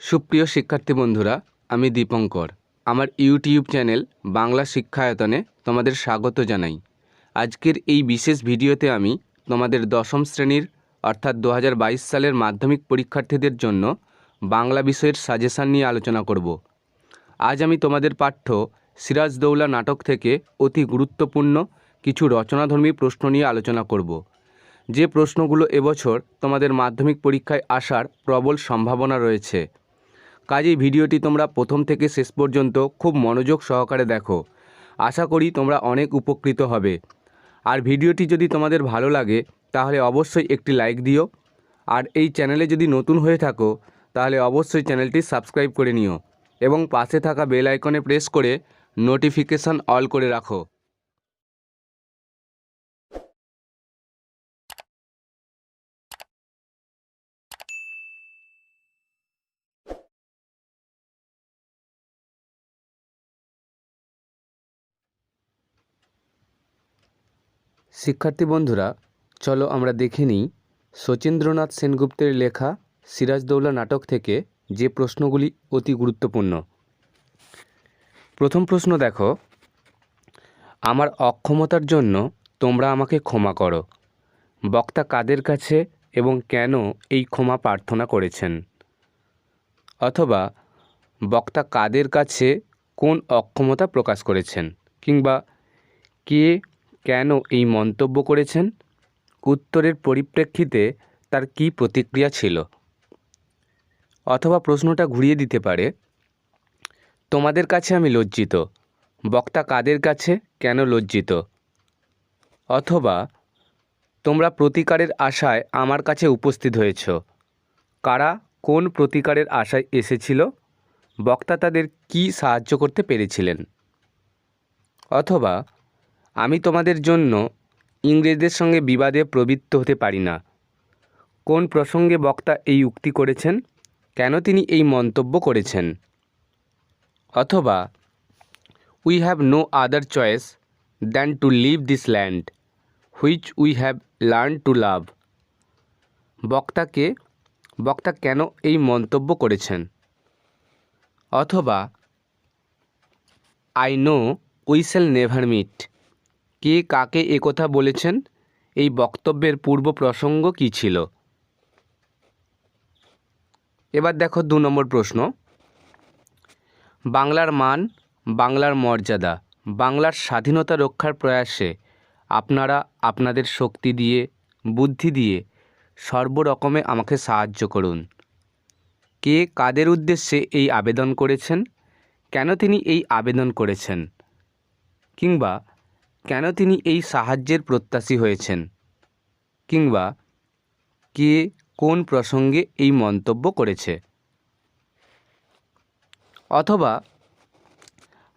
সুপ্রিয় শিক্ষার্থী বন্ধুরা, আমি দীপঙ্কর। আমার ইউটিউব চ্যানেল বাংলা শিক্ষায়তনে তোমাদের স্বাগত জানাই। আজকের এই বিশেষ ভিডিওতে আমি তোমাদের দশম শ্রেণীর অর্থাৎ 2022 সালের মাধ্যমিক পরীক্ষার্থীদের জন্য বাংলা বিষয়ের সাজেশান নিয়ে আলোচনা করব। আজ আমি তোমাদের পাঠ্য সিরাজদৌল্লা নাটক থেকে অতি গুরুত্বপূর্ণ কিছু রচনাধর্মী প্রশ্ন নিয়ে আলোচনা করব, যে প্রশ্নগুলো এবছর তোমাদের মাধ্যমিক পরীক্ষায় আসার প্রবল সম্ভাবনা রয়েছে। কাজেই ভিডিওটি তোমরা প্রথম থেকে শেষ পর্যন্ত খুব মনোযোগ সহকারে দেখো। আশা করি তোমরা অনেক উপকৃত হবে। আর ভিডিওটি যদি তোমাদের ভালো লাগে তাহলে অবশ্যই একটি লাইক দিও। আর এই চ্যানেলে যদি নতুন হয়ে থাকো তাহলে অবশ্যই চ্যানেলটি সাবস্ক্রাইব করে নিও এবং পাশে থাকা বেল আইকনে প্রেস করে নোটিফিকেশান অল করে রাখো। শিক্ষার্থী বন্ধুরা, চলো আমরা দেখে নিই শচীন্দ্রনাথ সেনগুপ্তের লেখা সিরাজদৌল্লা নাটক থেকে যে প্রশ্নগুলি অতি গুরুত্বপূর্ণ। প্রথম প্রশ্ন দেখো, আমার অক্ষমতার জন্য তোমরা আমাকে ক্ষমা করো। বক্তা কাদের কাছে এবং কেন এই ক্ষমা প্রার্থনা করেছেন? অথবা বক্তা কাদের কাছে কোন অক্ষমতা প্রকাশ করেছেন, কিংবা কে কেন এই মন্তব্য করেছেন? উত্তরের পরিপ্রেক্ষিতে তার কী প্রতিক্রিয়া ছিল? অথবা প্রশ্নটা ঘুরিয়ে দিতে পারে, তোমাদের কাছে আমি লজ্জিত। বক্তা কাদের কাছে কেন লজ্জিত? অথবা তোমরা প্রতিকারের আশায় আমার কাছে উপস্থিত হয়েছ। কারা কোন প্রতিকারের আশায় এসেছিল? বক্তা তাদের কি সাহায্য করতে পেরেছিলেন? অথবা আমি তোমাদের জন্য ইংরেজদের সঙ্গে বিবাদে প্রবৃত্ত হতে পারি না। কোন প্রসঙ্গে বক্তা এই উক্তি করেছেন? কেন তিনি এই মন্তব্য করেছেন? অথবা we have no other choice than to leave this land which we have learn to love. বক্তা কেন এই মন্তব্য করেছেন? অথবা I know we shall never meet. কে কাকে একথা বলেছেন? এই বক্তব্যের পূর্ব প্রসঙ্গ কী ছিল? এবার দেখো 2 নম্বর প্রশ্ন, বাংলার মান, বাংলার মর্যাদা, বাংলার স্বাধীনতা রক্ষার প্রয়াসে আপনারা আপনাদের শক্তি দিয়ে, বুদ্ধি দিয়ে সর্বরকমে আমাকে সাহায্য করুন। কে কাদের উদ্দেশ্যে এই আবেদন করেছেন? কেন তিনি এই আবেদন করেছেন? কিংবা কেন তিনি এই সাহায্যের প্রত্যাশী হয়েছেন? কিংবা কে কোন প্রসঙ্গে এই মন্তব্য করেছে? অথবা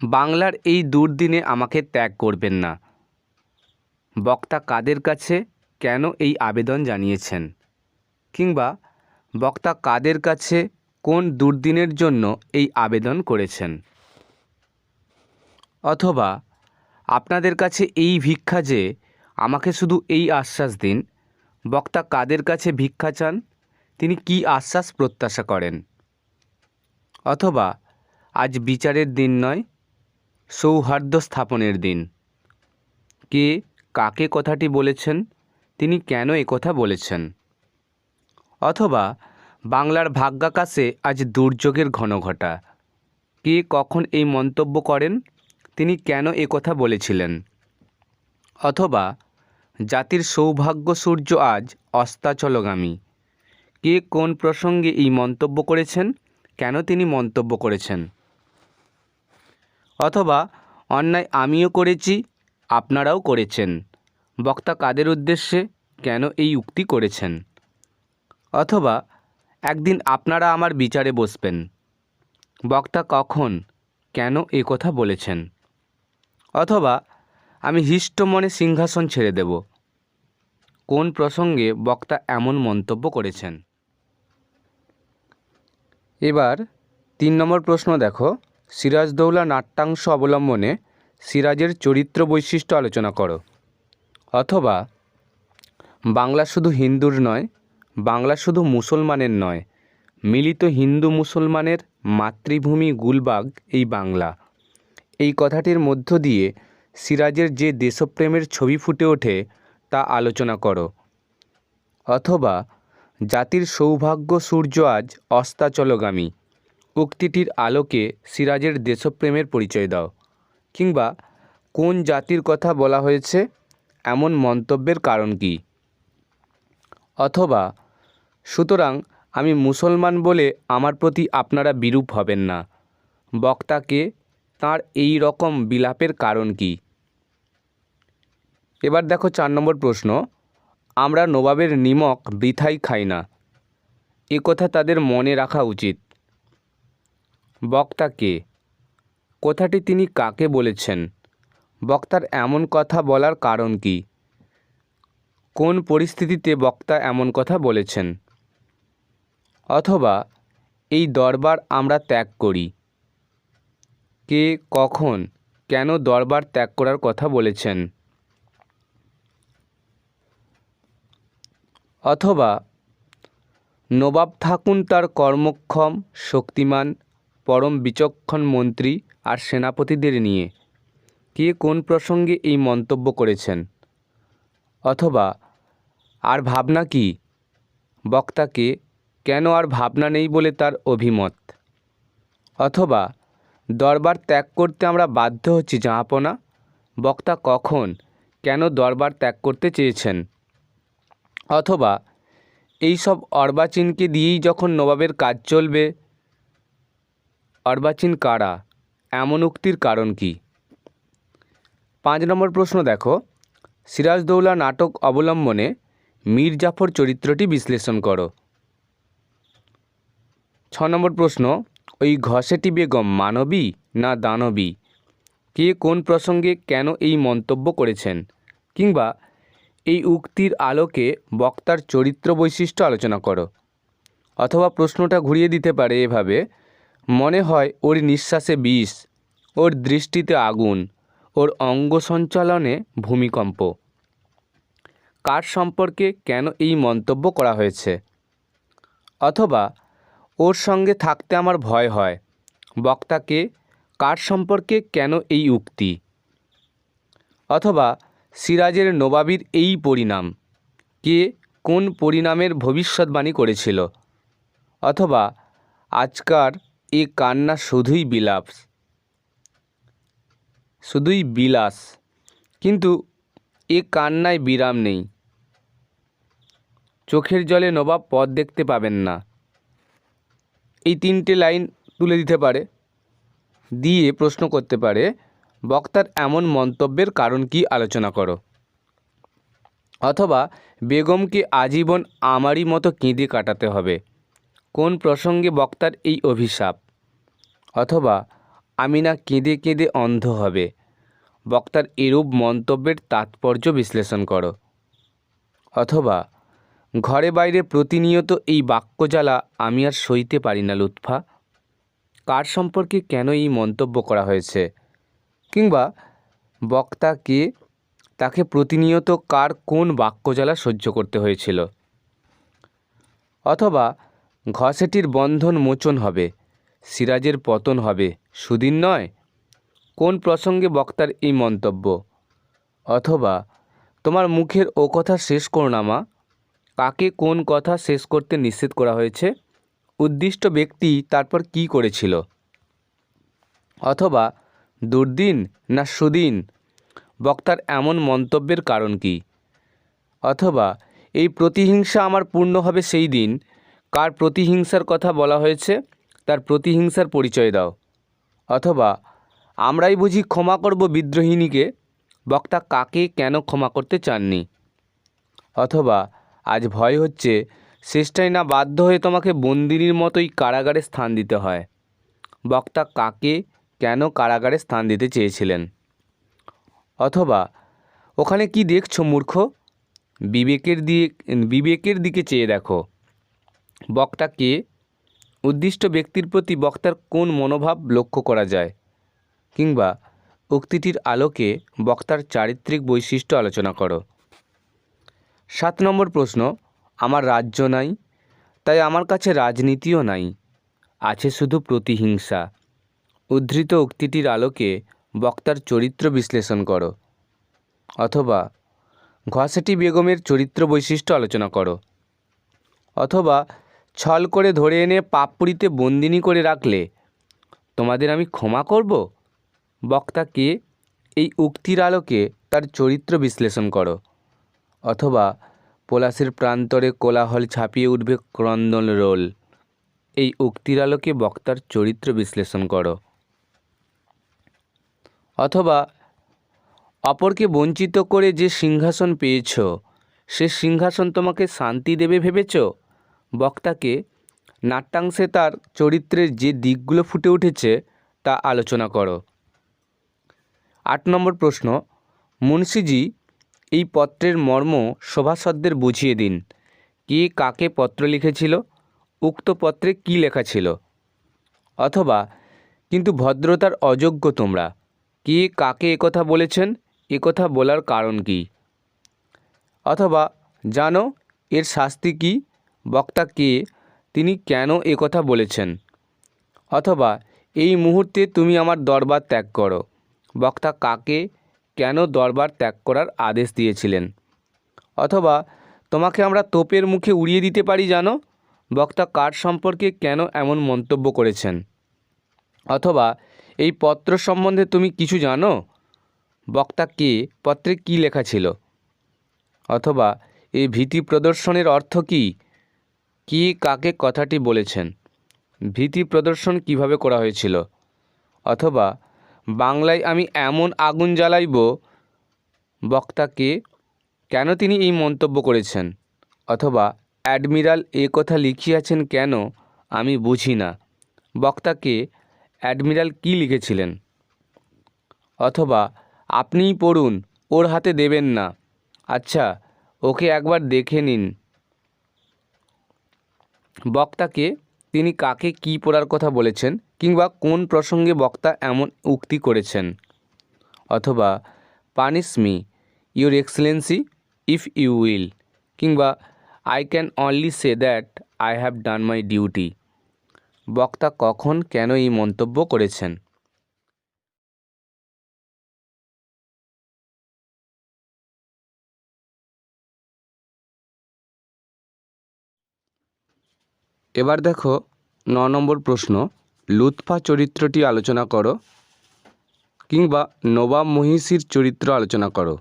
বাংলার এই দুর্দিনে আমাকে ত্যাগ করবেন না। বক্তা কাদের কাছে কেন এই আবেদন জানিয়েছেন? কিংবা বক্তা কাদের কাছে কোন দুর্দিনের জন্য এই আবেদন করেছেন? অথবা আপনাদের কাছে এই ভিক্ষা যে আমাকে শুধু এই আশ্বাস দিন। বক্তা কাদের কাছে ভিক্ষা চান? তিনি কি আশ্বাস প্রত্যাশা করেন? অথবা আজ বিচারের দিন নয়, সৌহার্দ্য স্থাপনের দিন। কে কাকে কথাটি বলেছেন? তিনি কেন একথা বলেছেন? অথবা বাংলার ভাগ্যাকাশে আজ দুর্যোগের ঘনঘটা। কে কখন এই মন্তব্য করেন? তিনি কেন একথা বলেছিলেন? অথবা জাতির সৌভাগ্য সূর্য আজ অস্তাচলগামী। কে কোন প্রসঙ্গে এই মন্তব্য করেছেন? কেন তিনি মন্তব্য করেছেন? অথবা অন্যায় আমিও করেছি, আপনারাও করেছেন। বক্তা কাদের উদ্দেশ্যে কেন এই উক্তি করেছেন? অথবা একদিন আপনারা আমার বিচারে বসবেন। বক্তা কখন কেন এই কথা বলেছেন? অথবা আমি হৃষ্ট মনে সিংহাসন ছেড়ে দেব। কোন প্রসঙ্গে বক্তা এমন মন্তব্য করেছেন? এবার 3 নম্বর প্রশ্ন দেখো, সিরাজদৌল্লা নাট্যাংশ অবলম্বনে সিরাজের চরিত্র বৈশিষ্ট্য আলোচনা করো। অথবা বাংলা শুধু হিন্দুর নয়, বাংলা শুধু মুসলমানের নয়, মিলিত হিন্দু মুসলমানের মাতৃভূমি গুলবাগ এই বাংলা। এই কথাটির মধ্য দিয়ে সিরাজের যে দেশপ্রেমের ছবি ফুটে ওঠে তা আলোচনা করো। অথবা জাতির সৌভাগ্য সূর্য আজ অস্তাচলগামী উক্তিটির আলোকে সিরাজের দেশপ্রেমের পরিচয় দাও। কিংবা কোন জাতির কথা বলা হয়েছে, এমন মন্তব্যের কারণ কি? অথবা সুতরাং আমি মুসলমান বলে আমার প্রতি আপনারা বিরূপ হবেন না, বক্তাকে তাঁর এই রকম বিলাপের কারণ কি? এবার দেখো 4 নম্বর প্রশ্ন, আমরা নবাবের নিমক বৃথাই খাই না, এ কথা তাদের মনে রাখা উচিত। বক্তা কে? কথাটি তিনি কাকে বলেছেন? বক্তার এমন কথা বলার কারণ কি? কোন পরিস্থিতিতে বক্তা এমন কথা বলেছেন? অথবা এই দরবার আমরা ত্যাগ করি, কে, কখন, কেন দরবার ত্যাগ করার কথা বলেছেন? অথবা নবাব থাকুন তার কর্মক্ষম, শক্তিমান, পরম বিচক্ষণ মন্ত্রী আর সেনাপতিদের নিয়ে, কে কোন প্রসঙ্গে এই মন্তব্য করেছেন? অথবা আর ভাবনা কি? বক্তাকে কেন আর ভাবনা নেই বলে তার অভিমত? অথবা দরবার ত্যাগ করতে আমরা বাধ্য হচ্ছি জাহাপনা, বক্তা কখন, কেন দরবার ত্যাগ করতে চেয়েছেন? অথবা এই সব অর্বাচীনকে দিয়েই যখন নবাবের কাজ চলবে, অর্বাচীন কারা, এমন উক্তির কারণ কি? 5 নম্বর প্রশ্ন দেখো, সিরাজদৌল্লা নাটক অবলম্বনে মীর জাফর চরিত্রটি বিশ্লেষণ করো। 6 নম্বর প্রশ্ন, ওই ঘসেটি বেগম মানবী না দানবী, কে কোন প্রসঙ্গে কেন এই মন্তব্য করেছেন? কিংবা এই উক্তির আলোকে বক্তার চরিত্র বৈশিষ্ট্য আলোচনা করো। অথবা প্রশ্নটা ঘুরিয়ে দিতে পারে এভাবে, মনে হয় ওর নিঃশ্বাসে বিষ, ওর দৃষ্টিতে আগুন, ওর অঙ্গ সঞ্চালনে ভূমিকম্প, কার সম্পর্কে কেন এই মন্তব্য করা হয়েছে? অথবা ওর সঙ্গে থাকতে আমার ভয় হয়, বক্তাকে কার সম্পর্কে কেন এই উক্তি? অথবা সিরাজের নবাবির এই পরিণাম, কে কোন পরিণামের ভবিষ্যৎবাণী করেছিল? অথবা আজকার এ কান্না শুধুই বিলাস, কিন্তু এ কান্নায় বিরাম নেই, চোখের জলে নবাব পথ দেখতে পাবেন না। এই 3টে লাইন তুলে দিতে পারে, দিয়ে প্রশ্ন করতে পারে বক্তার এমন মন্তব্যের কারণ কি আলোচনা করো। অথবা বেগমকে আজীবন আমারই মতো কেঁদে কাটাতে হবে, কোন প্রসঙ্গে বক্তার এই অভিশাপ? অথবা আমিনা কেঁদে কেঁদে অন্ধ হবে, বক্তার এরূপ মন্তব্যের তাৎপর্য বিশ্লেষণ করো। অথবা ঘরে বাইরে প্রতিনিয়ত এই বাক্যজ্বালা আমি আর সইতে পারি না লুৎফা, কার সম্পর্কে কেন এই মন্তব্য করা হয়েছে? কিংবা বক্তাকে তাকে প্রতিনিয়ত কার কোন বাক্যজ্বালা সহ্য করতে হয়েছিল? অথবা ঘসেটির বন্ধন মোচন হবে, সিরাজের পতন হবে, সুদিন নয়, কোন প্রসঙ্গে বক্তার এই মন্তব্য? অথবা তোমার মুখের ও কথা শেষ করো না মা, কাকে কোন কথা শেষ করতে নিষেধ করা হয়েছে? উদ্দিষ্ট ব্যক্তি তারপর কি করেছিল? অথবা দুর্দিন না সুদিন, বক্তার এমন মন্তব্যের কারণ কি? অথবা এই প্রতিহিংসা আমার পূর্ণ হবে সেই দিন, কার প্রতিহিংসার কথা বলা হয়েছে, তার প্রতিহিংসার পরিচয় দাও। অথবা আমরাই বুঝি ক্ষমা করব বিদ্রোহিণীকে, বক্তা কাকে কেন ক্ষমা করতে চাননি? অথবা আজ ভয় হচ্ছে শেষটাই না বাধ্য হয়ে তোমাকে বন্দিনীর মতোই কারাগারে স্থান দিতে হয়, বক্তা কাকে কেন কারাগারে স্থান দিতে চেয়েছিলেন? অথবা ওখানে কি দেখছো মূর্খ, বিবেকের দিকে চেয়ে দেখো, বক্তা কে, উদ্দিষ্ট ব্যক্তির প্রতি বক্তার কোন মনোভাব লক্ষ্য করা যায়? কিংবা উক্তিটির আলোকে বক্তার চারিত্রিক বৈশিষ্ট্য আলোচনা করো। 7 নম্বর প্রশ্ন, আমার রাজ্য নাই, তাই আমার কাছে রাজনীতিও নাই, আছে শুধু প্রতিহিংসা। উদ্ধৃত উক্তিটির আলোকে বক্তার চরিত্র বিশ্লেষণ করো। অথবা ঘসেটি বেগমের চরিত্র বৈশিষ্ট্য আলোচনা করো। অথবা ছল করে ধরে এনে পাপপুরিতে বন্দিনী করে রাখলে তোমাদের আমি ক্ষমা করব? বক্তাকে এই উক্তির আলোকে তার চরিত্র বিশ্লেষণ করো। অথবা পলাশের প্রান্তরে কোলাহল ছাপিয়ে উঠবে ক্রন্দন রোল, এই উক্তির আলোকে বক্তার চরিত্র বিশ্লেষণ করো। অথবা অপরকে বঞ্চিত করে যে সিংহাসন পেয়েছ, সে সিংহাসন তোমাকে শান্তি দেবে ভেবেছ? বক্তাকে নাট্যাংশে তার চরিত্রের যে দিকগুলো ফুটে উঠেছে তা আলোচনা করো। 8 নম্বর প্রশ্ন, মুন্সিজি এই পত্রের মর্ম সভাসদদের বুঝিয়ে দিন। কে কাকে পত্র লিখেছিল? উক্ত পত্রে কি লেখা ছিল? অথবা কিন্তু ভদ্রতার অযোগ্য তোমরা, কে কাকে একথা বলেছেন, একথা বলার কারণ কি? অথবা জানো এর শাস্তি কি? বক্তা কে, তিনি কেন একথা বলেছেন? অথবা এই মুহূর্তে তুমি আমার দরবার ত্যাগ করো। বক্তা কাকে কেন দরবার ত্যাগ করার আদেশ দিয়েছিলেন? অথবা তোমাকে আমরা তোপের মুখে উড়িয়ে দিতে পারি জানো? বক্তা কার সম্পর্কে কেন এমন মন্তব্য করেছেন? অথবা এই পত্র সম্বন্ধে তুমি কিছু জানো? বক্তা কে, পত্রে কি লেখা ছিল? অথবা এই ভীতি প্রদর্শনের অর্থ কী? কে কাকে কথাটি বলেছেন? ভীতি প্রদর্শন কিভাবে করা হয়েছিল? অথবা বাংলায় আমি এমন আগুন জ্বালাইব, বক্তাকে কেন তিনি এই মন্তব্য করেছেন? অথবা অ্যাডমিরাল এ কথা লিখিয়াছেন কেন আমি বুঝি না, বক্তাকে অ্যাডমিরাল কি লিখেছিলেন? অথবা আপনিই পড়ুন, ওর হাতে দেবেন না, আচ্ছা ওকে একবার দেখে নিন, বক্তাকে তিনি কাকে কি পড়ার কথা বলেছেন কিংবা কোন প্রসঙ্গে বক্তা এমন উক্তি করেছেন? অথবা punish me your excellency if you will, কিংবা I can only say that I have done my duty, বক্তা কখন কেন এই মন্তব্য করেছেন? এবার দেখো 9 নম্বর প্রশ্ন, লুৎফা চরিত্রটি আলোচনা করো কিংবা নবাব মহিষীর চরিত্র আলোচনা করো।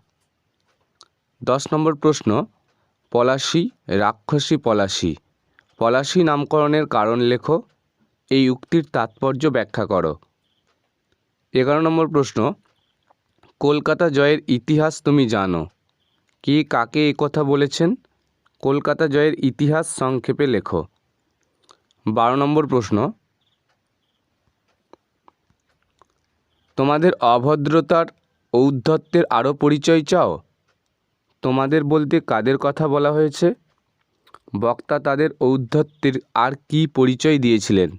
10 নম্বর প্রশ্ন, পলাশী রাক্ষসী পলাশী, পলাশী নামকরণের কারণ লেখো, এই উক্তির তাৎপর্য ব্যাখ্যা করো। 11 নম্বর প্রশ্ন, কলকাতা জয়ের ইতিহাস তুমি জানো, কে কাকে একথা বলেছেন? কলকাতা জয়ের ইতিহাস সংক্ষেপে লেখো। 12 নম্বর প্রশ্ন, তোমাদের অভদ্রতার ঔদ্ধত্যের আরও পরিচয় চাও? তোমাদের বলতে কাদের কথা বলা হয়েছে? বক্তা তাদের ঔদ্ধত্যের আর কি পরিচয় দিয়েছিলেন?